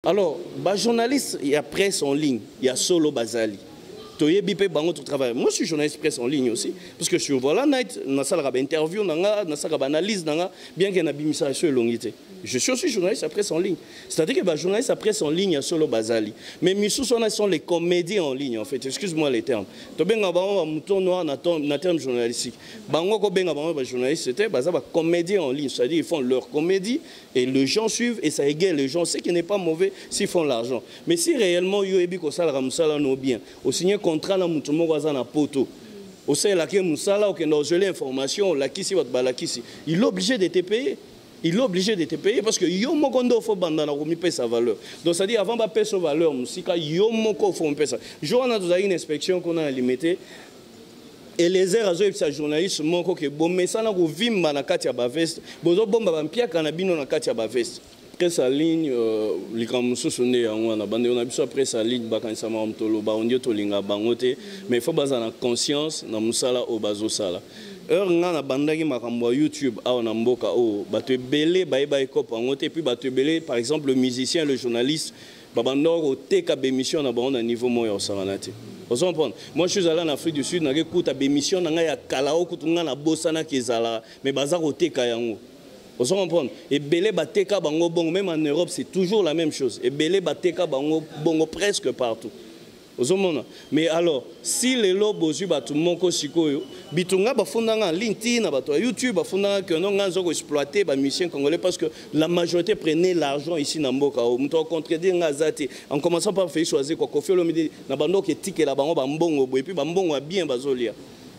Alors, bah, journaliste, il y a presse en ligne, il y a solo Bazali. Travail. Moi, je suis journaliste presse en ligne aussi, parce que je suis voilà, na salle interview, na salle analyse, bien qu'il y ait un message sur l'ongité. Je suis aussi journaliste à presse en ligne. C'est-à-dire que bah, journaliste à presse en ligne, il y a solo Bazali. Mais Missou sont les comédiens en ligne, en fait. Excuse-moi les termes. Tu as un mouton noir dans terme journalistique. Bango ko benga bango journaliste, c'était bah comédiens en ligne. C'est-à-dire ils font leur comédie et les gens suivent et ça égale les gens. Ce qui n'est pas mauvais s'ils font l'argent. Mais si réellement yo ebi ko sala ramsala no bien, au signer contrat na mutu moko aza na poto. Au sein la ke musala ou que nous gelé information la kisi wat balakisi. Il est obligé de te payer. Il est obligé de te payer parce que yo mokondo fo banda na komi payer sa valeur. Donc ça dit avant ba payer sa valeur musika yo moko fo payer ça. Jo on a tous une inspection qu'on a limité. Et les airs azo sa journaliste moko ke bomé ça na ko vimba na kati ya ba veste. Bozo bomba ba mpia kana bino na kati ya ba veste. Presse en ligne, les camusos sont nés en Rwanda. On a besoin de presse en ligne, mais il faut avoir la conscience dans musala au bazo sala. On a bandagi makambo YouTube, on a mboka o batu belé baïba ekop en puis batu belé par exemple le musicien, le journaliste, babandor au teka bémission na bon niveau moyen au saranate. Vous comprenez? Moi je suis allé en Afrique du Sud, j'ai écouté bémission na ya kalao kutunga na bosana kezala, mais bazar au teka yango. Vous comprenez? Et belé bateka bango bongo, même en Europe c'est toujours la même chose. Et belé bateka bango bongo presque partout. Vous comprenez? Mais alors, si les lobes aux yeux tout le monde sikoyo, bitunga bafundanga LinkedIn, YouTube bafundanga que non ganzo exploiter ba musiciens congolais parce que la majorité prenait l'argent ici na mboka. On contredire ngazati en commençant par faire choisir quoi Koffi Olomide na bando qui tike la bango bambongo et puis bambongo a bien bazolia.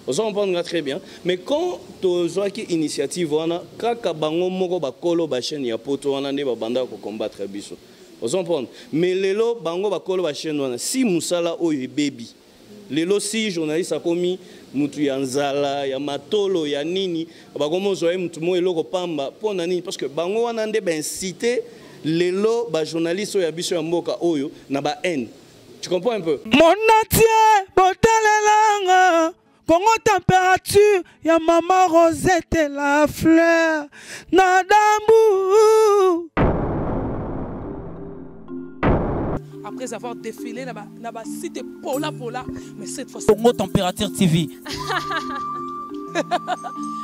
Vous comprenez très bien. Mais quand tu as une initiative, kaka bango moko bakolo ba chaîne ya poto wana ne ba banda ko combattre biso. Vous comprenez? Mais lelo bango bakolo ba chaîne wana si musala oyo baby. Lelo si journaliste a commis mutu ya nzala ya matolo ya nini bakomo zoe mutu mo eloko pamba pona nini parce que bango wana nde ba inciter lelo ba journaliste oyo ya biso ya mboka oyo na ba haine. Tu comprends un peu? Mon atier botalelanga Congo température, ya maman Rosette et la fleur, Nadambu. Après avoir défilé, n'a cité Pola, mais cette fois Congo Température TV.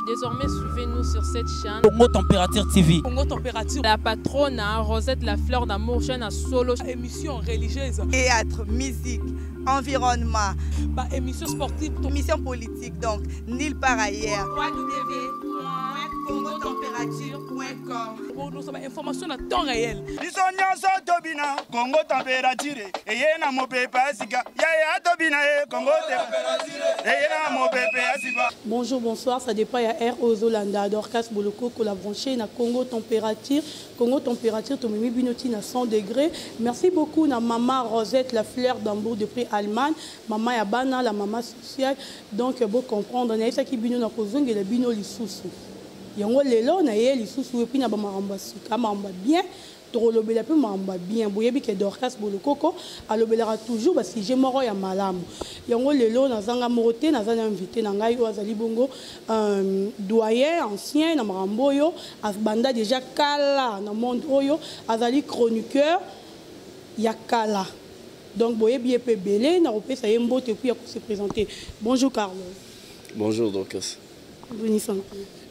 Désormais, suivez-nous sur cette chaîne. Congo Température TV. Congo Température. La patronne, Rosette, la fleur d'amour, chaîne à solo. Émission religieuse. Théâtre, musique, environnement. Bah, émission sportive. Émission politique, donc, nulle part ailleurs. www.congotempérature.com. Pour nous avons information à temps réel. Congo Température. Et yena mo pepe asika. Ya tobina Congo Température. Bonjour, bonsoir, ça dépend à Air Ozolanda, Dorcas Boloko, la branchée na Congo Température. Congo Température, tu m'as binoti à 100 degrés. Merci beaucoup na maman Rosette, la fleur d'Hambourg de prix Allemagne. Maman Yabana, la maman sociale. Donc, vous comprendre, on a ça qui bino na kozong et le bino lisusu. Yango lelo na ye lisusu et puis na ba maramba suka maramba bien. Torolobela pe maramba bien. Boyebi ke Dorcas Boloko alobelera toujours ba si je moro ya malamu. Yango lelo na zanga morote na zanga invité na ngai o azali bongo doyen ancien na marambo yo banda déjà kala na monde oyo azali chroniqueur ya kala. Donc boyebi pe belé na opesa ye mbote puis se présenter. Bonjour Carlos. Bonjour Dorcas.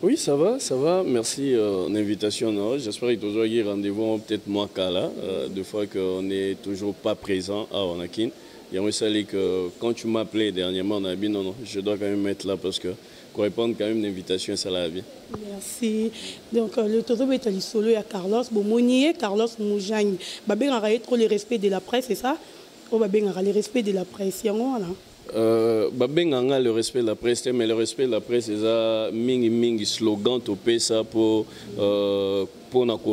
Oui, ça va. Merci de l'invitation. J'espère que toujours y rendez-vous peut-être moins qu'à là. Deux fois qu'on n'est toujours pas présent à Wanakin. Il y a aussi que quand tu m'as appelé dernièrement, on a dit non, je dois quand même être là parce que pour répondre quand même l'invitation, ça l'a bien. Merci. Donc le tozo est allé solo à Carlos Bomonier, Carlos Moujani. Babé a trop le respect de la presse, c'est ça? Ou babé a le respect de la presse, là. Babenganga le respect de la presse, mais le respect de la presse c'est ça mingi slogan topé ça pour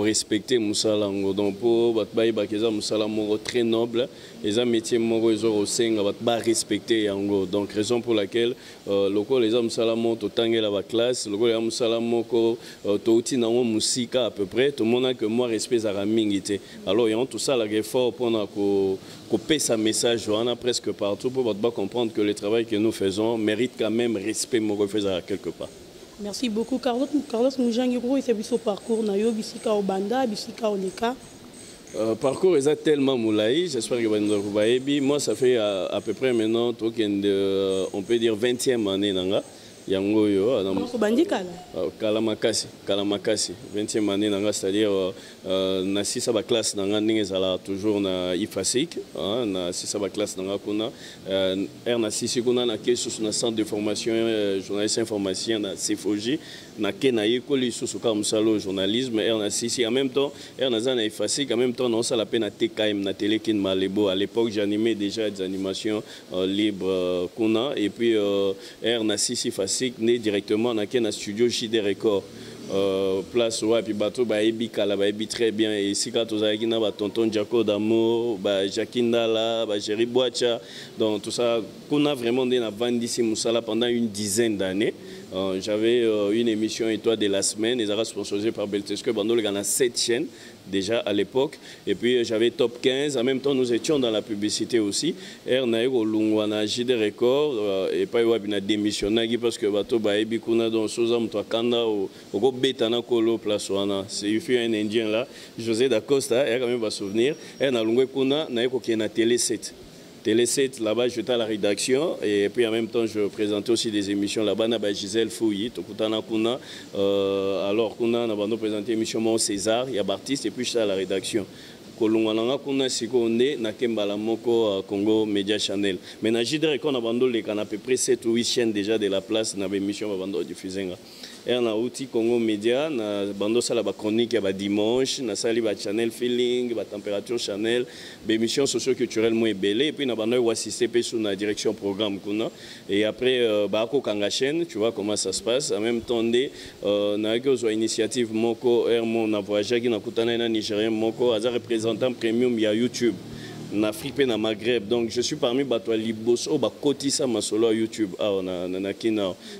respecter musala ngo donc pour batbayi bakeza musala moko très noble et ça métier moko ezo osenga batba respecter yango donc raison pour laquelle loko les hommes musala moko tangela ba classe loko les musala moko touti nango musika à peu près tout le monde a que moi respect za mingi alors y a tout ça la effort pour ko sa message on a presque partout pour batba comprendre que le travail que nous faisons mérite quand même respect moko faisant quelque part. Merci beaucoup Carlos Moujangiro et c'est son parcours na yo bisika au banda bisika au leka. Parcours est tellement moulaï, j'espère que vous avez. Moi, ça fait à peu près maintenant, on peut dire 20e année. Yango yo Kalamakasi 20e année c'est-à-dire na sisa ba classe nanga ndenge zala toujours na IFASIC na sisa ba classe nanga kuna na sisi kuna na kesu na centre de formation journaliste informaticien na CFOJ na kena yekoli susuka musalo journalisme na sisi en même temps na zana IFASIC en même temps non ça la peine à TKM na télé kin Malebo à l'époque j'animais déjà des animations libres kuna et puis na sisi né directement dans un studio JD Record. Place ouais puis bateau bah ebi kala bah ebi très bien et si quand vous avez na tonton Jaco d'amour bah Jakindala bah Jerry Boacha donc tout ça qu'on a vraiment dans la Vandisi Moussala pendant une dizaine d'années. J'avais une émission Étoile de la semaine, ils étaient sponsorisés par Beltesque, Bando le a 7 chaînes déjà à l'époque et puis j'avais top 15 en même temps nous étions dans la publicité aussi Ernaïro Lungwana JD Record et pas wabina démissionné parce que bateau ba ebi kuna dans sozam to kanda au betana kolo place wana c'est un indien là José Dacosta et quand même va souvenir na lungwe kuna na eko ki na télé 7 Télé 7, là-bas, j'étais à la rédaction et puis en même temps, je présentais aussi des émissions là-bas. Bah, Gisèle Fouilly, alors qu'on a présenté l'émission Mon César, il y a Baptiste et puis j'étais à la rédaction. Kolungana kuna sikonde na kembala moko Congo Media Channel. Mais na jidre qu'on a bandolé qu'on a à peu près 7 ou 8 chaînes déjà de la place na émission ba bando diffuser nga. Et na outil Congo Media na bando sala ba chronique ba dimanche na sali ba channel feeling ba température channel ba émission socio-culturelle mo ebelé et puis na bando wa assister pe sous na direction programme kuna et après ba ko kanga chaîne tu vois comment ça se passe en même temps na ko zo initiative moko mon na voyagé na kutana na Nigérien moko aza représentant premium ya YouTube en Afrique et en Maghreb. Donc je suis parmi Batoa Liboso, Kotisa Masolo YouTube.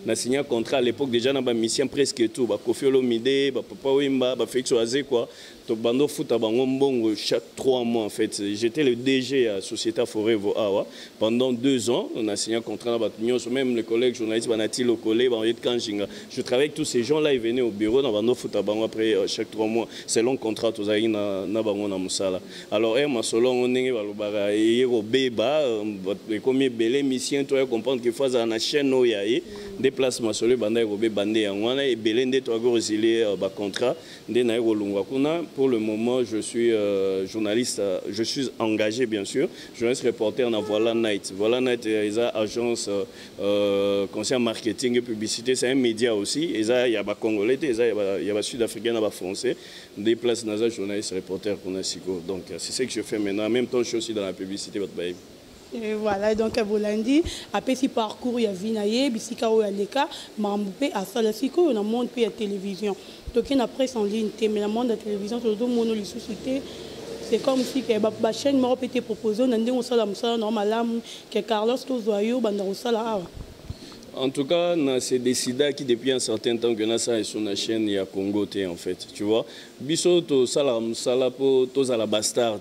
Na signé un contrat à l'époque déjà dans ma mission presque tout. Kofi Olomide, Papa Wimba, Félix Oazé quoi. Donc bando foot à Bangombong chaque 3 mois en fait. J'étais le DG à Société Forever Awa pendant 2 ans. On a signé un contrat dans même les collègues journalistes Banati Lokole, Banjit Kanjinga. Je travaillais avec tous ces gens-là, ils venaient au bureau dans bando foot à Bango après chaque 3 mois. C'est long contrat tous aïe na Bango na Musala. Alors Masolo on est balobara et Beba comme belé mission toi comprendre que fois à la chaîne où il y a déplacement sur le bandé robé bandé en wana et belé ndé toi go résilier ba contrat ndé na rolungwa kuna. Pour le moment, je suis journaliste, je suis engagé bien sûr, journaliste reporter dans Voilà Night. Voilà Night est une agence conseil marketing et publicité, c'est un média aussi. Il y a des Congolais, il y a des Sud-Africains, des Français, des places dans un journaliste reporter qu'on a Sigo. Donc c'est ce que je fais maintenant. En même temps, je suis aussi dans la publicité. Et voilà, donc à Bolandi, après ce parcours, il y a Vinaye, Bissika ou Aleka, Mamboupé, à Salasiko, on a monde puis à télévision. Donc il y a la presse en ligne, mais le monde de la télévision, c'est le monde de société. C'est comme si la chaîne m'a été proposée, on a dit que Carlos Tozoyo, Bandarosala. En tout cas, c'est décidé qui depuis un certain temps que ça est sur la chaîne il y a Congo en fait, tu vois. Biso to sala musala po to sala bastard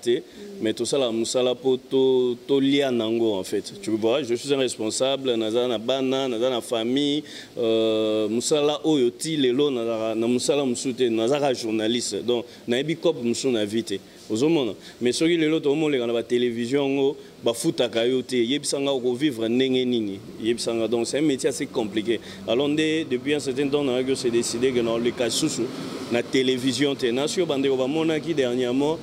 mais to sala musala po to lia nango en fait. Tu vois, je suis un responsable na bana na famille musala oyo ti lelo na musala musute na journaliste. Donc na ebi cop musuna vite. Ozomona. Mais soki lelo to mo le na ba télévision ngo ba futaka yo te yebisanga ko vivre ndenge nini. Yebisanga donc c'est un métier assez compliqué. Alors depuis un certain temps on a s'est décidé que dans le cas sous la télévision Nation Bandeko Bamonaki dernièrement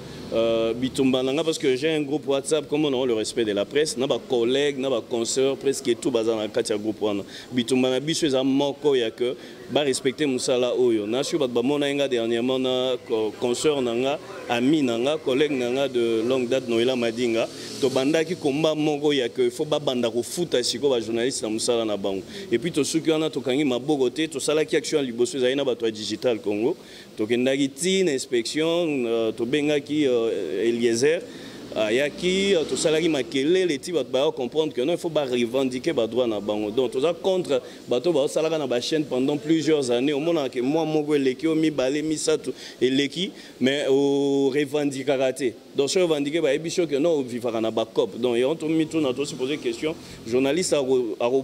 Bitumbananga parce que j'ai un groupe WhatsApp comme on a le respect de la presse, n'a pas collègues, n'a pas consoeurs, presque tout bazar dans katia groupe wana. Bitumbana biso eza moko ya que ba respecter musala oyo. Nation Bamonanga dernièrement na consoeur nanga, ami nanga, collègue nanga de longue date Noëlla Madinga, to bandaki komba moko ya que faut ba banda ko futa siko ba journaliste na musala na bango. Et puis to suki wana to kangi mabogote to sala ki action liboso zaina ba to digital Congo. To kendaki tin inspection to bengaki Eliezer Yaki, tout ça là qui m'a kellé les types va comprendre que non il faut pas revendiquer les droits na bango. Donc tout ça contre bateau ba ça là na ba chaîne pendant plusieurs années au monde que moi mon leki o mi balé mi ça et leki mais au revendiquer raté. donc ceux vendiqués bah ébicho que non vivre na ba COP donc et on tombe tout na se poser question journaliste a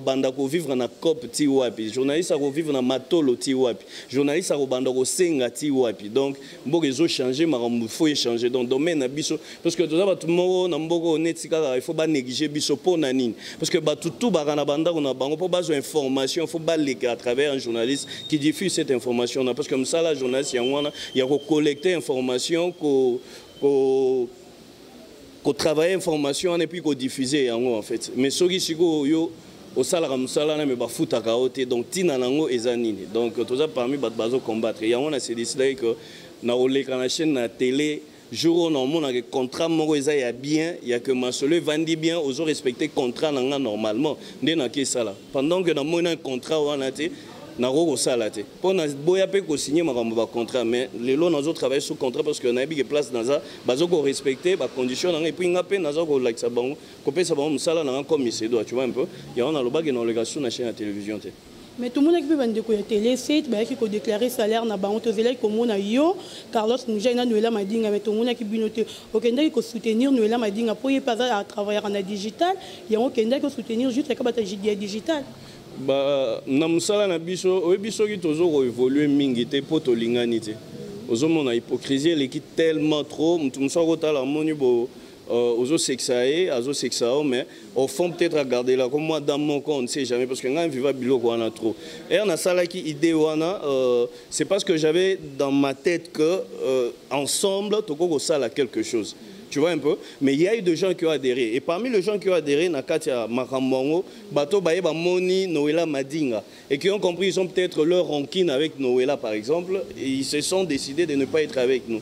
banda ko vivre na COP ti wapi journaliste a vivre na matolo ti wapi journaliste a banda ko senga ti wapi donc mboko ezo changer makambo faut échanger donc domaine na biso parce que tout ça tout mo na mboko netika il faut pas négliger biso pour na nini parce que ba tout ba na banda ko na bango pour besoin information faut pas les à travers un journaliste qui diffuse cette information là parce que ça la journaliste il y a collecter information qu'on travaille information et puis qu'on diffuser en fait mais ce qui c'est que yo au salaire musala mais ba futa kaote donc tina nango ezanini donc tout ça parmi bazo combattre il y a on a c'est décidé que na oleka na chaîne na télé jour on a que contrat moko eza ya bien il y a que masolo vandi bien aux respecter contrat nanga normalement ndena ke sala pendant que na mona un contrat wana te na roko sala te pour na boya pe ko signer makambo ba contrat mais les lots nazo travailler sous contrat parce que na bi que place naza bazo ko respecter ba condition na et puis ngape nazo ko like ça bango ko pesa bango musala na comme c'est doit tu vois un peu il y a on a le bag dans l'obligation na chaîne de télévision te mais tout le monde qui peut vendre la télé c'est qui peut déclarer salaire na bango tozela ko mona yo Carlos Mujana Noëlla Madinga mais tout le monde qui binote okenda qui soutenir Noëlla Madinga pour y pas à travailler en digital il y a okenda qui soutenir juste ka bata digital ba na musala na biso o biso ki tozo ko évoluer mingi te po to lingani te ozo mona hypocrisie l'équipe tellement trop mutu musako tala moni bo ozo sexaé azo sexao mais au fond peut-être regarder là comme moi dans mon compte on ne sait jamais parce que nga viva biloko wana trop et na sala ki idée wana c'est parce que j'avais dans ma tête que ensemble toko ko sala quelque chose. Tu vois un peu, mais il y a eu des gens qui ont adhéré. Et parmi les gens qui ont adhéré, Nakatia Makamongo, Bato Baeba Moni, Noëlla Madinga, et qui ont compris, ils ont peut-être leur rancune avec Noëlla par exemple, et ils se sont décidés de ne pas être avec nous.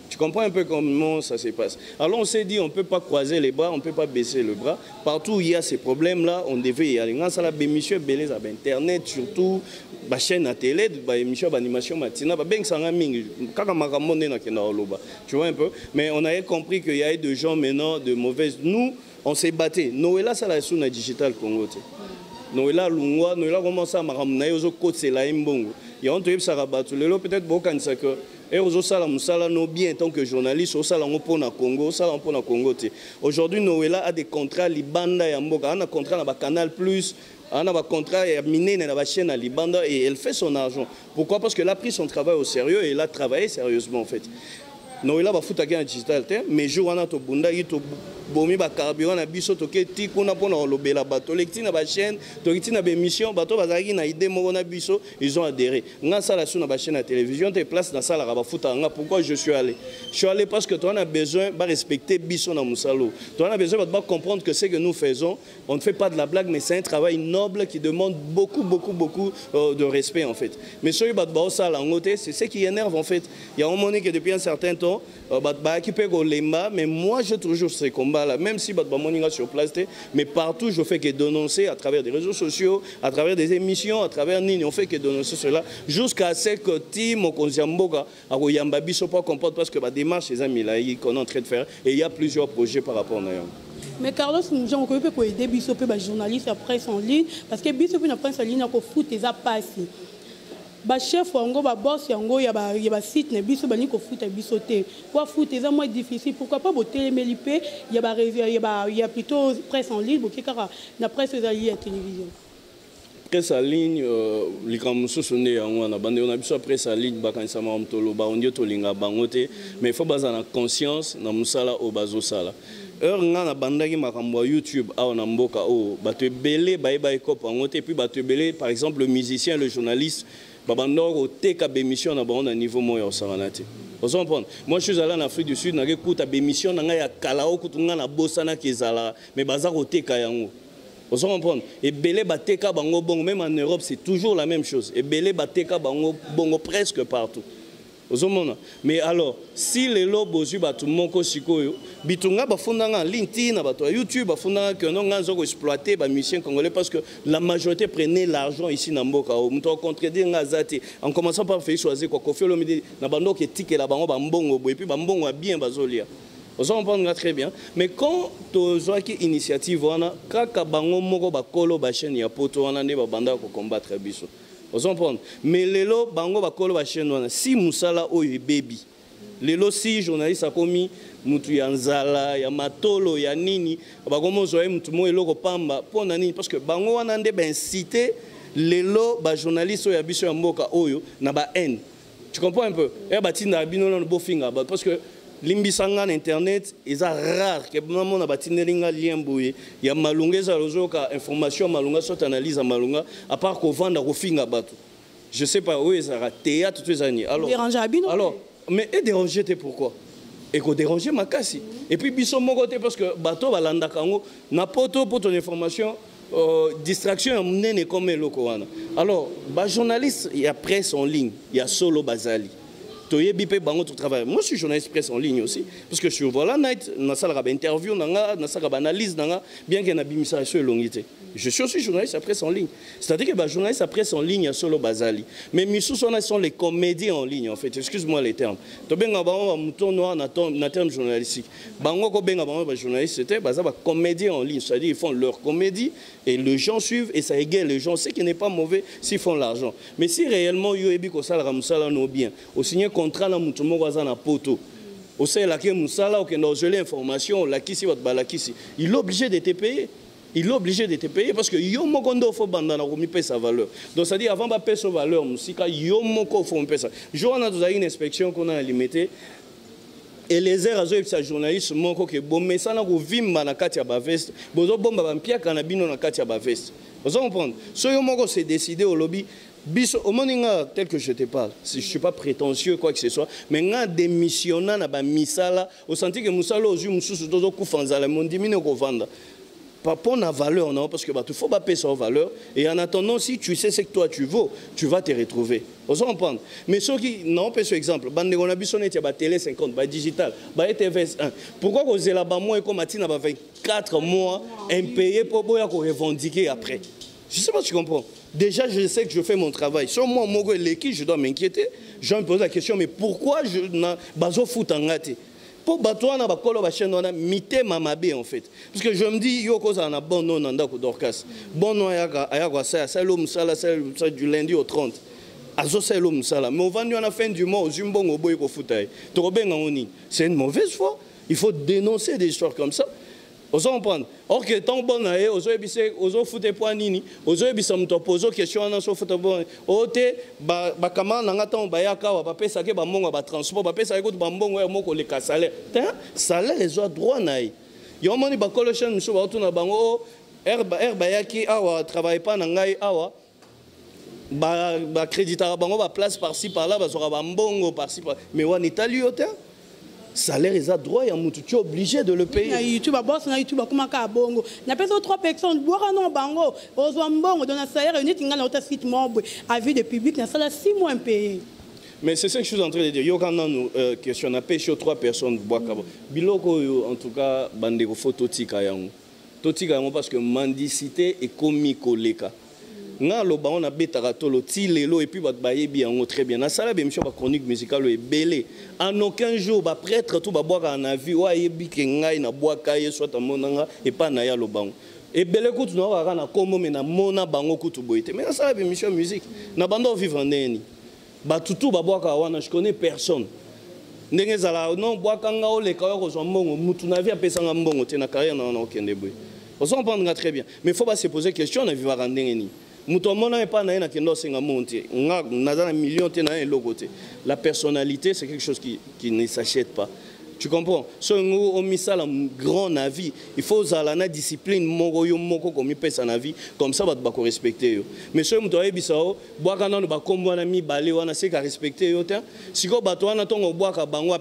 Tu comprends un peu comment ça se passe. Alors on s'est dit, on ne peut pas croiser les bras, on ne peut pas baisser le bras. Partout où il y a ces problèmes-là, on devait y aller. Dans la émission Beleza, Internet, surtout, la chaîne à télé, l'émission d'animation matinale, tu vois un peu. Mais on avait compris qu'il y avait des gens maintenant de mauvaises. Nous, on s'est battu. Noëlla, ça l'a sous la digital Congo. Noëlla Lungwa, Noëlla commence à m'amener aux côtés, c'est la Mbongo. Il y a un truc ça rabattu. Peut-être beaucoup de que et aux sala musala no bien tant que journaliste au sala pour na Congo, sala pour na Congo. Aujourd'hui Noëlla a des contrats libanda ya mboka, a un contrat na ba Canal Plus, a un contrat ya miné na ba chaîne à Libanda et elle fait son argent. Pourquoi? Parce qu'elle a pris son travail au sérieux et elle a travaillé sérieusement en fait. Noëlla va foutre un digital mais jour on a to bunda to bomi ba carburant na biso to ke ti kuna pona lobela bato lekti na ba chaîne to lekti na ba émission bato bazaki na idée mo na biso ils ont adhéré nga sala sous na ba chaîne à télévision te place na sala ba foutre nga pourquoi je suis allé parce que toi on a besoin de respecter biso na musalo toi on a besoin de comprendre que ce que nous faisons on ne fait pas de la blague mais c'est un travail noble qui demande beaucoup de respect en fait mais ce bato sala ngote c'est ce qui énerve en fait il y a un moment que depuis un certain temps mais moi je toujours ces combats là même si sur place mais partout je fais que dénoncer à travers des réseaux sociaux à travers des émissions à travers Nini on fait que dénoncer cela jusqu'à ce que Tim Konziamboga a Yambabi soit pas comprendre parce que la démarche les amis là qu'on est en train de faire et il y a plusieurs projets par rapport à eux. Mais Carlos, nous avons aider Bissopé journaliste après en ligne parce que Bissopé na presse en ligne ko foot des passé. Ba chef wango ba boss yango ya ba site na biso bani ko futa biso te pour foot c'est moins difficile pourquoi pas boter melipé il y a plutôt presse en ligne boki kara na presse ezali à télévision presse en ligne likamso sonné yango na bande on a biso presse en ligne bakanisa ma mtolo ba ondio to linga bangote mais faut baza na conscience na musala o bazo sala nga na bandaki makambo YouTube awa na mboka o bato belé ba ekop bangote puis bato belé par exemple le musicien le journaliste babandor au teka bémission na bon niveau moyo saranate. Vous comprenez? Moi je suis allé en Afrique du Sud na écoute bémission na ya kalao kutunga na bosana kezala mais baza au teka yango. Vous comprenez? Et belé bateka bango bongo même en Europe c'est toujours la même chose. Et belé bateka bango bongo presque partout. Mais alors, si les lobes aux yeux tout le monde sikoyo, bitunga bafundanga LinkedIn, YouTube bafundanga que non ngazoko exploiter ba musiciens congolais parce que la majorité prenait l'argent ici na mboka. On contredire ngazati en commençant par faire choisir quoi Koffi Olomide na bando qui tike la bango bambongo et puis bambongo a bien bazolia. On comprend très bien. Mais quand tu as une initiative wana kaka bango moko bakolo ba chaîne ya poto wana ne ba banda ko combattre biso. Vous comprenez? Mais lelo bango bakolo ba chaîne wana si musala oyo baby lelo si journaliste a commis mutu ya nzala ya matolo ya nini bakomo zoye mutu mo eloko pamba pona nini parce que bango wana nde ba inciter lelo ba journaliste ya biso ya mboka oyo na ba haine. Tu comprends un peu? Et batinda bino na bo finga parce que limbisanga na internet eza rare que maman na batineringa lien boye ya malungeza lozoka information malunga soit analyse malunga à part ko vanda ko finga bato. Je sais pas où ça théâtre tous les années. Alors mais et déranger t'es pourquoi? Et qu'on déranger ma casse. Et puis biso mon côté parce que bateau balanda kango na poto pour ton information distraction n'est comme loko wana. Alors ba journaliste il y a presse en ligne, il y a solo bazali. Toye bipé bango tout travail. Moi je suis journaliste presse en ligne aussi parce que je suis voilà night na sala ba interview na sala ba analyse bien que na bimisa sur longité. Je suis aussi journaliste à presse en ligne. C'est-à-dire que bah, journaliste à presse en ligne, il y a solo bazali. Mais Missou sont les comédiens en ligne, en fait. Excuse-moi les termes. Tu as un mouton noir dans terme journalistique. Bango ko benga bango journaliste, c'était bah comédiens en ligne. C'est-à-dire ils font leur comédie et les gens suivent et ça égale les gens. C'est qui n'est pas mauvais s'ils font l'argent. Mais si réellement yo ebi ko sala ramusala no bien, au signer contrat na mouton mo na poto. Au sait la ke musala ou que dans gelé information, la kisi votre balakisi, il est obligé de te payer. Il est obligé de te payer parce que yomokondo faut bandana ko mi paye sa valeur. Donc ça dit avant ba payer sa valeur musika yomoko faut me payer ça. Joana nous a une inspection qu'on a limitée et les airs azo sa journaliste moko ke bomé ça na ko vimba na kati ya ba veste. Bozo bomba ba mpia kana bino na kati ya ba veste. Vous comprenez? So yomoko s'est décidé au lobby biso au moninga tel que je te parle. Si je suis pas prétentieux quoi que ce soit, mais nga démissionnant na ba misala au senti que musala ozu mususu dozo kufanzala mondimine ko vanda. Pas pour la valeur, non, parce que bah, il faut pas payer sa valeur. Et en attendant, si tu sais ce que toi tu vaux, tu vas te retrouver. Vous comprenez? Mais ceux qui, non, on peut ce exemple, bande on a besoin de télé 50, digital, TV1. Pourquoi vous avez là-bas moi et comme Matina 24 mois impayé pour revendiquer après? Je sais pas si tu comprends. Déjà, je sais que je fais mon travail. Sur moi, l'équipe, je dois m'inquiéter. Je me pose la question, mais pourquoi je n'ai pas foot en gâté? Pour Batouana, la chaîne, on a mité Mamabé en fait. Parce que je me dis, yo, cause on a bon nom dans Dorcas. Bon nom, c'est l'homme, c'est du lundi au 30. Azo, c'est l'homme, ça là. Mais on va à la fin du mois, au Zumbon, au Boy, au Foutaï. C'est une mauvaise foi. Il faut dénoncer des histoires comme ça. Vous comprenez? Or que tant bon aé, ozo foute point nini, ozo ebisa mto pozo question na so foute bon. Ote ba kama na ngata ba yaka ba pesa ke ba monga ba transport ba pesa ko ba mbongo ya moko le salaire. Salaire les droit na yi. Yo moni ba collection miso ba tuna bango ba yaki awa travaille pas na ngai awa. Ba créditara bango ba place par-ci par-là ba sora ba mbongo par-ci par. Mais wa Italie ote salaire est à droit, il y a tu es obligé de le payer. YouTube boss na YouTube comment ka bongo. Na pesa 3 personnes boira non bango, ozo mbongo dans salaire unit ngana autre site membre avis de public na sala 6 mois impayé. Mais c'est ce que je suis en train de dire. Yo quand nous question na pêché 3 personnes bois kabo. Biloko en tout cas bandeko photo tika yango. Totika yango parce que mendicité et comicoleka. Nga lo ba on a betaka tolo ti lelo et puis ba bayebi yango très bien. Na sala be mission ba chronique musicale e belé. En aucun jour ba prêtre tout ba boire en avis wa yebi ke ngai na boaka ye soit monanga et pas na ya lo bango. Et belé kutu na wa na komo me na mona bango kutu boité. Mais na sala be mission musique. Na bando vivre ndeni. Ba tutu ba boaka wana je connais personne. Ndenge zala non boaka nga o le ka ko zo mbongo mutu na vie apesa nga mbongo te na carrière na okende boy. On s'en prendra très bien. Mais faut pas se poser question na vivre ndeni. La personnalité, c'est quelque chose qui ne s'achète pas. Tu comprends? Si on a mis ça dans un grand avis, il faut la discipline, comme ça, on va respecter. Mais si on a mis ça, on va respecter. Si on a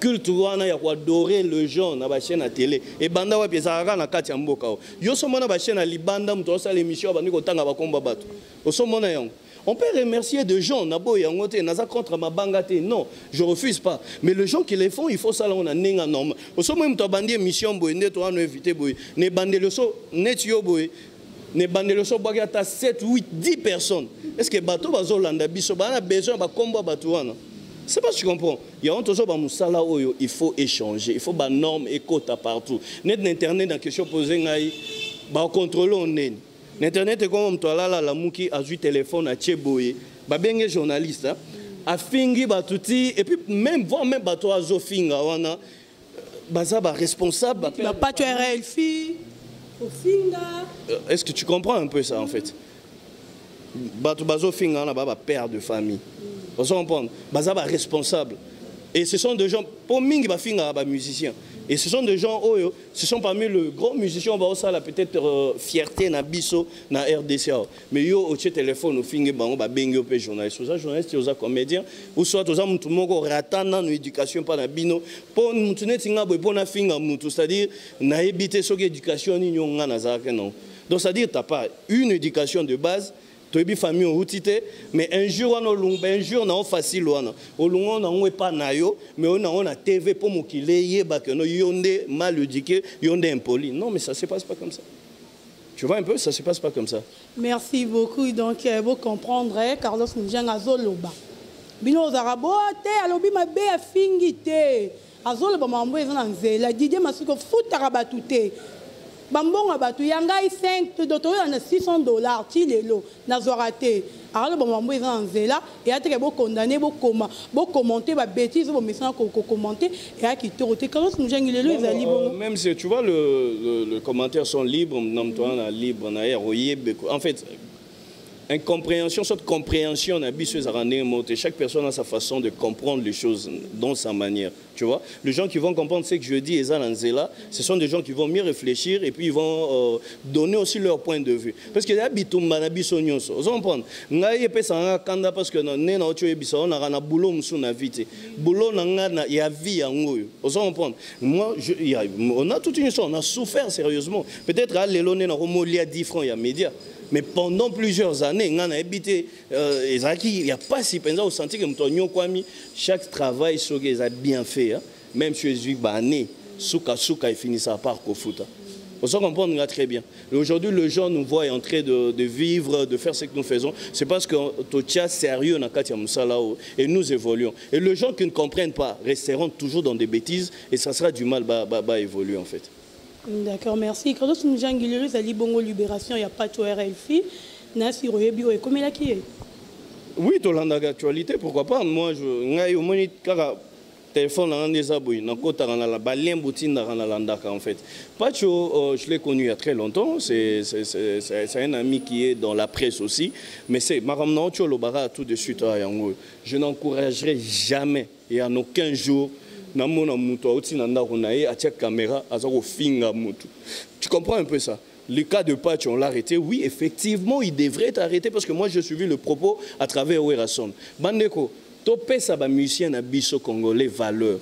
culture na ya adorer le gens na ba chaîne à télé et banda wa pesa na kati ya mboka yo so mona ba chaîne à libanda mto sa l'émission ba niko tanga ba komba bato o so mona yango on peut remercier de gens na bo yango te naza contre ma bangate non je refuse pas mais les gens qui les font il faut ça là on a ninga normal o so mo mto bandi émission boy ne to ano éviter boy ne bandelo so net yo boy ne bandelo so boya ta 7 8 10 personnes est-ce que bato bazo landa biso ba na besoin ba komba bato wana. C'est pas si tu comprends. Il y a un toujours il faut échanger, il faut des normes et quotas partout. Net l'internet dans question posée ba contrôler on est. L'internet est comme toi là la mouki a eu téléphone à Tcheboye. Ba bien journaliste afingi batuti et puis même voir même bato azofinga wana baza ba responsable ba pas tu es fille ofinga. Est-ce que tu comprends un peu ça en fait? Bato bazofinga wana ba père de famille. Vous comprenez? Baza ba responsable. Et ce sont des gens pour mingi ba finga ba musiciens. Et ce sont des gens, ce sont parmi les grands musiciens, on va aussi peut-être fierté na biso na RDC. Mais yo au téléphone au finge bango ba bengo pe journaliste, aux journalistes, aux comédiens, ou soit aux gens tout monde ratana no éducation pas na bino, pour mutune tinga bo pour na finga mutu, c'est-à-dire na éviter so éducation ni nyonga na zaka non. Donc c'est-à-dire t'as pas une éducation de base. Tu es famille au routité, mais un jour on a facile on a pas nayo, mais on a TV pour me qu'il y ait mal éduqué, yonde impoli. Non, mais ça se passe pas comme ça. Tu vois un peu, ça se passe pas comme ça. Merci beaucoup. Donc vous comprendrez, Carlos Mujang azoloba. Bino zarabo te alobi mabe afingite. Azoloba mambo ezana nzela. Didier Masuko futa rabatute. Bambonga batu yangai 5 doto na $600 ti lelo na zorate alors bambonga eza nzela et ateke bo condamner bo commenter ba bêtises bo message ko commenter et a qui torote quand nous jangi lelo ezali bon même si tu vois le commentaires sont libres nom toi na libre na oyebe en fait incompréhension, sorte compréhension, chaque personne a sa façon de comprendre les choses dans sa manière. Tu vois, les gens qui vont comprendre ce que je dis, ce sont des gens qui vont mieux réfléchir et puis ils vont donner aussi leur point de vue. Parce que les gens vous comprenez, parce que moi, on a toute une histoire, on a souffert sérieusement. Peut-être à l'éloigné, on a 10 francs, il y a médias. Mais pendant plusieurs années, on a habité, il n'y a pas si pendant au senti que chaque travail est bien fait, hein? Même si je suis banné, souka il finit sa part au foot. On s'en comprend très bien. Aujourd'hui, les gens nous voient en train de vivre, de faire ce que nous faisons. C'est parce que tout est sérieux dans Katia Moussalao et nous évoluons. Et les gens qui ne comprennent pas resteront toujours dans des bêtises et ça sera du mal à évoluer en fait. D'accord, merci. Quand nous avons dit bongo libération, il n'y a pas de RLFI. Nasi Royebio et comme il a qui est. Oui, tu as l'actualité, pourquoi pas. Moi, je suis téléphone dans des abouis, dans côté dans la balien boutine dans la landaka en fait. Pacho, je l'ai connu il y a très longtemps. C'est un ami qui est dans la presse aussi. Mais c'est Maram Naocho Lobara tout de suite à Yango. Je n'encouragerai jamais et en aucun jour. Tu comprends un peu ça? Le cas de Patch, on l'a arrêté. Oui, effectivement, il devrait être arrêté parce que moi, j'ai suivi le propos à travers Ouerason. Bandeko, topé ça va musicien à biso congolais valeur.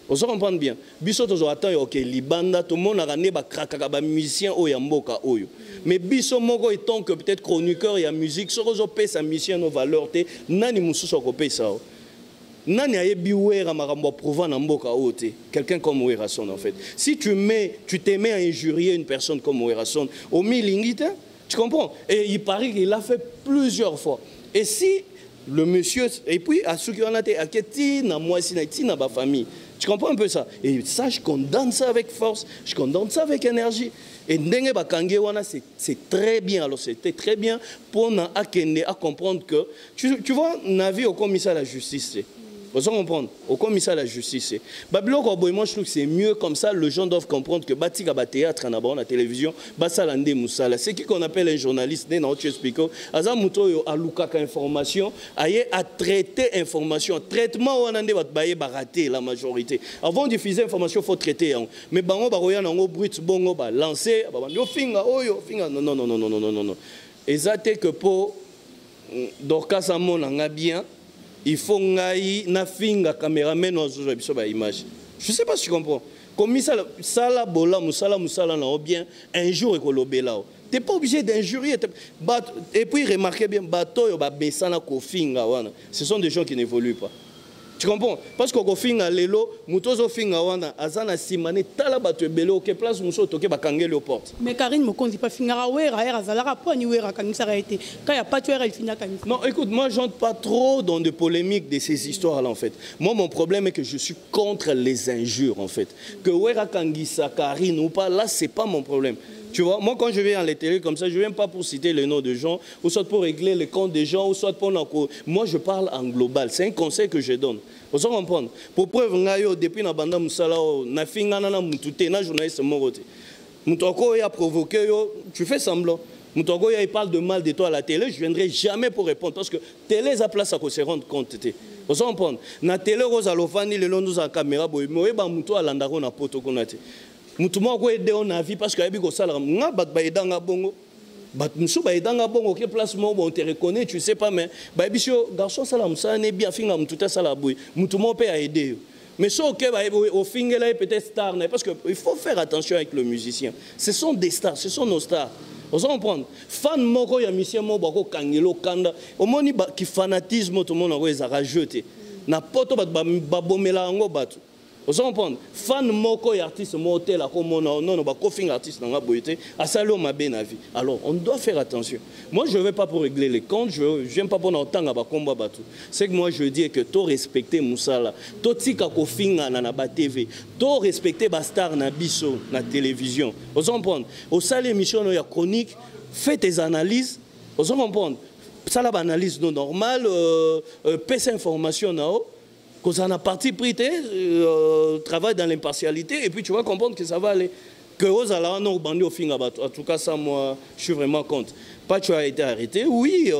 On se comprend bien. Biso tozo attend ok libanda tout le monde a ramené ba kraka ba musicien o yamboka oyo. Mais biso moko étant que peut-être chroniqueur et à musique, so zo pé sa musicien nos valeurs té nani mususo ko pé ça. Quelqu'un comme Ouerason en fait. Si tu t'aimais à injurier une personne comme Ouerason, au milingite, tu comprends? Et il paraît qu'il l'a fait plusieurs fois. Et si le monsieur, et puis à ceux qui ont été à moi si na ma famille, tu comprends un peu ça? Et ça, je condamne ça avec force, je condamne ça avec énergie. Et Ndenge Bakange wana c'est très bien. Alors c'était très bien pour à comprendre que tu vois, Navi au commissaire à la justice. Vous comprenez? Au commissaire de la justice. Moi, je trouve que c'est mieux comme ça. Les gens doivent comprendre que Batika Théâtre, la télévision, Basalande Moussala. C'est qui qu'on appelle un journaliste, je explique. Azamouto a lukaka information, a traité information. Traitement, on a raté la majorité. Avant de diffuser l'information, il faut traiter. Mais bango baroya nango brut bongo ba lancer, yo finga. Non. Exacté que pour Dorcas Amon en a bien. Il faut na finga caméraman ozo biso ba image. Je sais pas si tu comprends. Comme ça sala bola musala na bien un jour ekolobela. Tu n'es pas obligé d'injurier. Et puis remarquez bien bato yo ba besana ko finga wana. Ce sont des gens qui n'évoluent pas. Tu comprends? Parce que finga lelo mutozo finga wana azana simane tala bato ebelo ke place muso toke bakangeli aux portes. Mais Karine Mokonzi pas finga wera era zalaka poni wera kanisa raité. Quand il y a pas tueur elle finit kanisa. Non, écoute, moi j'entre pas trop dans des polémiques de ces histoires là en fait. Moi mon problème est que je suis contre les injures en fait. Que wera kangisa Karine ou pas là c'est pas mon problème. Tu vois, moi quand je vais à la télé comme ça, je ne viens pas pour citer les noms de gens, ou soit pour régler les comptes des gens, ou soit pour... Moi je parle en global, c'est un conseil que je donne. Vous comprenez? Pour preuve, depuis que banda musala, na fingana na mutute, na journaliste morote. Mutoko a provoqué, tu fais semblant. Mutoko il parle de mal de toi à la télé, je ne viendrai jamais pour répondre parce que télé a place à se rendre compte. Vous comprenez? Na télé rosa lofani le long nous a caméra boy, moi ba muto alandaro na poto konate. Mutumo ko aider on a vie parce que abi ko sala nga bat ba edanga bongo. Bat muso ba edanga bongo ke place mo on te reconnaît, tu sais pas mais ba biso garçon sala musa ne bien finga mututa sala boy. Mutumo pe a aider. Mais ce qui est au fingal peut-être star parce que il faut faire attention avec le musicien. Ce sont des stars, ce sont nos stars. Vous comprenez? Fan moko ya musicien mo bako kangelo kanda. Au moni qui fanatisme tout le monde a rajouté. Na poto ba bomela ngo batu. Vous comprenez? Fan moko ya artiste mo hotel comme non ba kofing artiste nga boyete asalo mabe na vie. Alors on doit faire attention. Moi je ne vais pas pour régler les comptes, je viens pas pour entendre ba combat batu. C'est que moi je dis que to respecter musala, to tika kofinga na ba TV, to respecter ba star na biso na télévision. Vous comprenez? Au salle émission ya chronique, fais tes analyses. Vous comprenez? Ça la analyse non normale, pèse information na haut. Quand on a parti pris, travaille dans l'impartialité et puis tu vas comprendre que ça va aller. Que aux alarmes non bandit au fin en tout cas ça moi je suis vraiment contre. Pas tu as été arrêté, oui.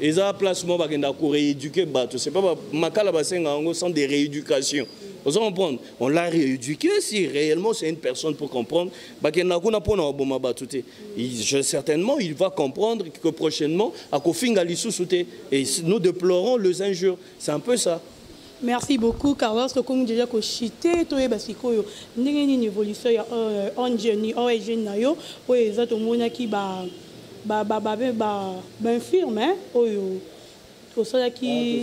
Ils ont placement pour rééduquer bateau. C'est pas makala basenga en centre de rééducation. Vous comprenez? On l'a rééduqué si réellement c'est une personne pour comprendre. Certainement il va comprendre que prochainement à Kofinga Lissousouté et nous déplorons les injures. C'est un peu ça. Merci beaucoup, Carlos. Comme déjà chité, tu es basiko yo. N'engeni une évolution ya ingénie, origine na yo. Oui, ça tout le monde qui ba infirme, hein. Oyo. Tout ça qui.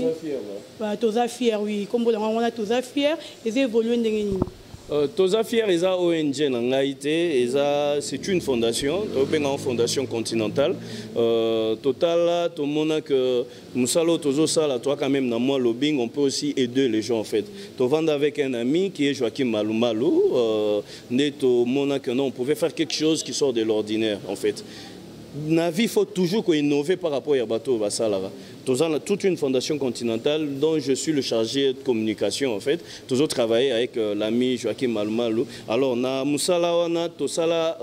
Toza fier, oui. Comme on a toza fier, ils évoluent n'engeni. Toza Fier est ONG en Haïti, c'est une fondation, une fondation continentale. Total, tout le monde que nous salons Tozo Sala, toi quand même dans moi lobbying, on peut aussi aider les gens en fait. Tu vends avec un ami qui est Joachim Malou, on pouvait faire quelque chose qui sort de l'ordinaire en fait. Dans la vie, il faut toujours innover par rapport à bateau Bassalara. Nous avons toute une fondation continentale dont je suis le chargé de communication en fait. Nous avons travaillé avec l'ami Joachim Malou. Alors, on a Moussala, on a Tosala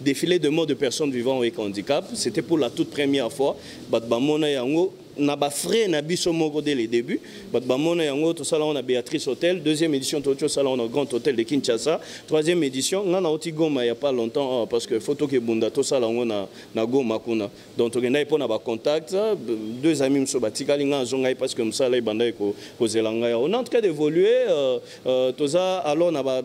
défilé de mots de personnes vivant avec handicap. C'était pour la toute première fois. Na ba frère na biso moko dès le début bamona yango to sala on a Béatrice Hôtel, deuxième édition to sala on a Grand Hôtel de Kinshasa, troisième édition ngana oti Goma il y a pas longtemps parce que photo ke bunda to sala on a na Goma kuna donc on a pas na ba contact deux amis mso batikali nga zonga parce que msala ibanda ko zelanga on est en train d'évoluer to ça alors na ba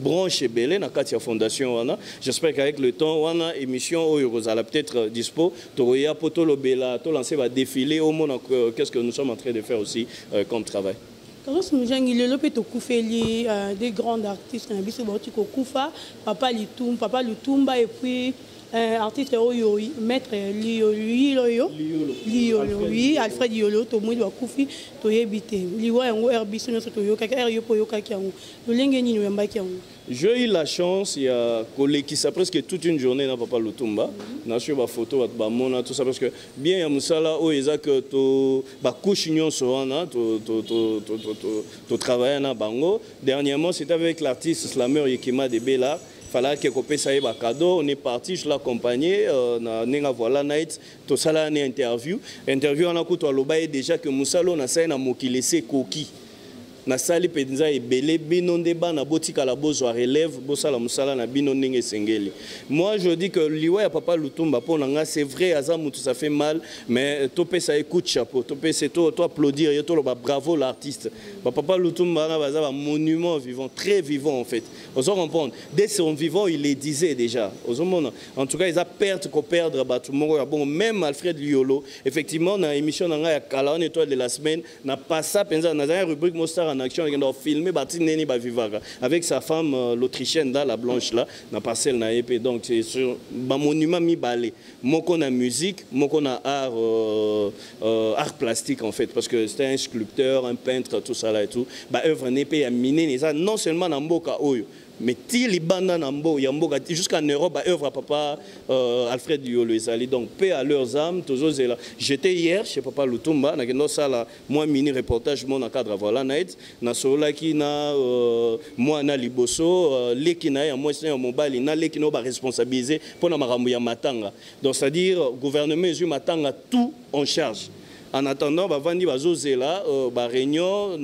branche belé na Katia Fondation wana. J'espère qu'avec le temps wana émission Oyozala peut-être dispo toya potolo bela to lancer va défiler au monde qu'est-ce que nous sommes en train de faire aussi comme travail. Carlos Mujangi le peut kufeli des grands artistes na biso boti ko kufa papa Lutumba et puis artiste oyo maître Liolo oui Alfred Liolo to mwi wa kufi to yebite liwa yango herbiso nyoso to yoka yo po yoka kyango lolenge nini yamba kyango. J'ai eu la chance, il y a un collègue qui s'est presque toute une journée dans Papa Lutumba. On a sur ma photo, tout ça, parce que bien, il y a Moussala, où il y a que tu couches tu travailles dans Bango. Dernièrement, c'était avec l'artiste slammer Yekima de Bella. Il fallait que je fasse un cadeau. On est parti, je l'ai accompagné. Voilà, night, tout ça, là, une interview. Interview, on a coupé déjà que Moussala, on a ça, on a laissé coquille. Na sali penza ebele binonde ba na botika la bozwa relève bosala musala na binonde sengeli. Moi je dis que liwa ya Papa Lutumba pour nga c'est vrai azamu tout ça fait mal mais topé ça écoute chapeau topé c'est toi applaudir yo to bravo l'artiste. Papa Lutumba na baza un monument vivant très vivant en fait. On se comprendre dès son vivant il les disait déjà. En tout cas ils a perdre batu moko bon même Alfred Liolo effectivement na émission nga ya Kala on étoile de la semaine na pas ça penza na rubrique Mostar en action on filmer bati neni ba vivaka avec sa femme l'autrichienne là la blanche là na parcelle na épée donc c'est sur ba monument mi balé moko na musique moko na art plastique en fait parce que c'était un sculpteur un peintre tout ça là et tout ba œuvre n'épée à miner non seulement na mboka oyo mais ti libanda nambo yamboka jusqu'en Europe ba œuvre à papa Alfred Yolo ezali donc paix à leurs âmes toujours là j'étais hier chez papa Lutumba na kendo sala moi mini reportage mon cadre voilà night na sola ki na moi na liboso leki na ya moi c'est mobile na leki no ba responsabiliser pour na makambo ya matanga donc c'est à dire gouvernement ezu matanga tout en charge. En attendant, Bavandi Bazozela, réunion,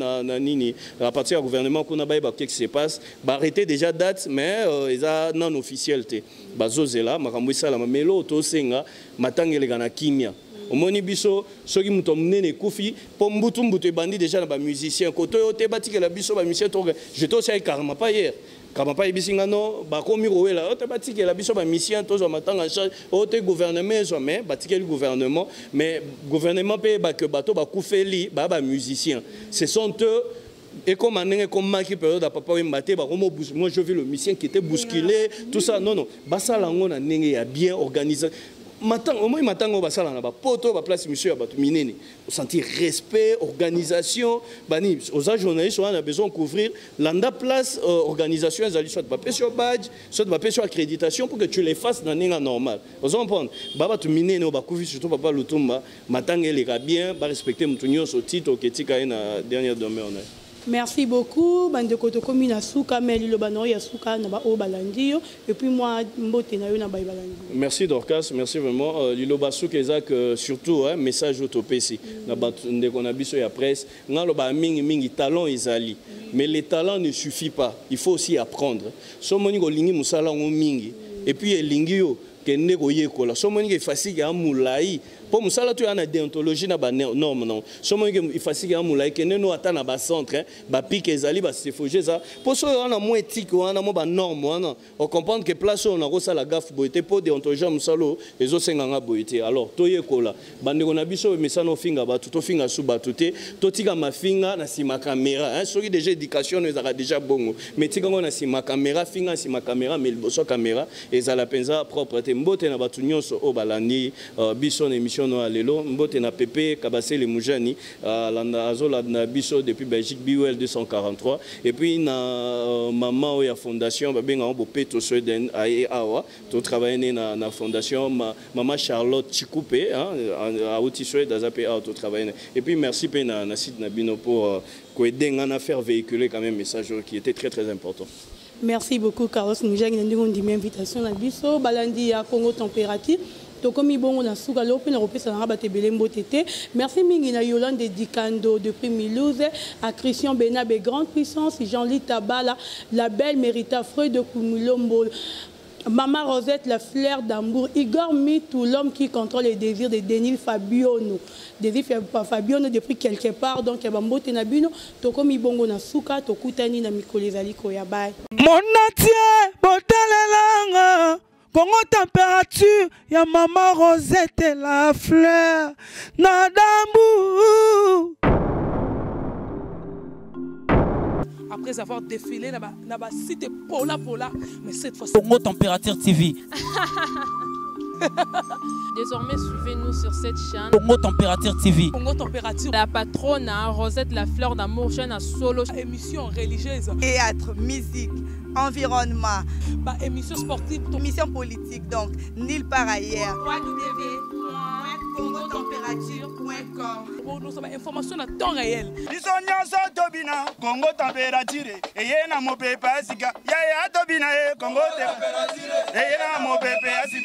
à partir du gouvernement, qu'on a qu'est-ce qui se passe, arrêter déjà date, mais ils ont non officialité. Bazozela, Makamouissa la Mamelo, Tosenga, Matangelegana Kimia. Au moni biso, ceux qui m'ont emmené les koufi, pour m'boutou bandi déjà dans les musiciens. Côté au tébati que la biso, les musiciens, j'étais aussi avec Karma pas hier. Kama pa ibisingano ba komi roela ote batike la biso ba mission tozo matanga charge ote gouvernement zo mais batike le gouvernement mais gouvernement pe ba que bato ba koufeli ba musiciens ce sont eux et comme un comme qui période à papa Mbate ba moi je vis le musicien qui était bousculé tout ça non basa lango na ndenge ya bien organisé. Maintenant, au moins, maintenant, on va saluer la poto, la place monsieur Abatou Minene. On sentit respect, organisation. Bani, aux journalistes, on a besoin de couvrir l'anda place organisation. Ils allaient soit de sur badge, soit de sur accréditation pour que tu les fasses dans un normal. Vous comprenez? Babatou Minene, on va couvrir surtout papa Lutumba. Maintenant, il ira bien, va respecter mon tunion au titre au Ketika na dernière domaine. Merci beaucoup. Bandeko to komi na suka meli lo bano ya suka na ba o balandio et puis moi mbote na yo na ba balandio. Merci Dorcas, merci vraiment. Lilo basuka ezak surtout un message au topesi na ndeko na biso ya presse. Ngalo ba mingi talent ezali. Mais les talents ne suffit pas. Il faut aussi apprendre. So moni ko lingi musala ngo mingi et puis lingi yo kende ko yekola. So moni ke fasiki ya mulai. Pour nous, ça, tu as une déontologie na norme non. Somme il faut que amula que nous attend à centre, ba pique ezali ba se foger ça. Pour ça on a moins éthique, on a moins norme, on comprend que place on a ça la gaffe boité pour déontologie musalo les autres nganga boité. Alors toye kola, bande on a biso mais ça no finga ba tout finga sous batute, to tika ma finga na sima caméra, hein, celui déjà éducation nous a déjà bongo. Mais tika on a sima caméra finga sima caméra mais le bosso caméra et ça la penza propreté mbote na batu nyonso o balani biso émission no lelo mbote na Pepe Kabase le Mujani landa azola na biso depuis Belgique BUL 243 et puis na maman ya fondation ba benga bo peto Sweden awa to travailler na fondation maman Charlotte Chikoupe à outil Sweden azape to travailler et puis merci pe na site na bino pour aider à faire véhiculer quand même message qui était très important. Merci beaucoup Carlos Mujani ndingo ndimi invitation na biso balandi ya Congo température. Tokomi bongo na suka lope na repesa na ba tebele mbotete. Merci mingi na Yolande Dikando depuis Milouze, à Christian Benabe grande puissance, Jean-Louis Tabala, la belle Mérita Freud de Kumulombo. Maman Rosette, la fleur d'Ambour, Igor Mitou, l'homme qui contrôle les désirs de Denis Fabiono. Désir Fabiono depuis quelque part, donc il y a Bambote Nabino, Tokomi Bongo na Suka, Tokutani na Mikolezali Koyabai. Mon atier, Botalelanga, Congo température, ya maman Rosette la fleur, Nadambu. Après avoir défilé là-bas, c'était Pola, mais cette fois-ci... Congo Température TV. Désormais, suivez-nous sur cette chaîne. Congo Température TV. Congo Température. La patronne, Rosette la fleur d'amour, chaîne à solo. Émission religieuse. Théâtre, musique, environnement. Émission sportive. Émission politique, donc nulle part ailleurs. www.congotempérature.com. Pour nous avons information à temps réel. Bisonyanso tobina Congo température et na mopepa sika ya tobina Congo température et na mopepa sika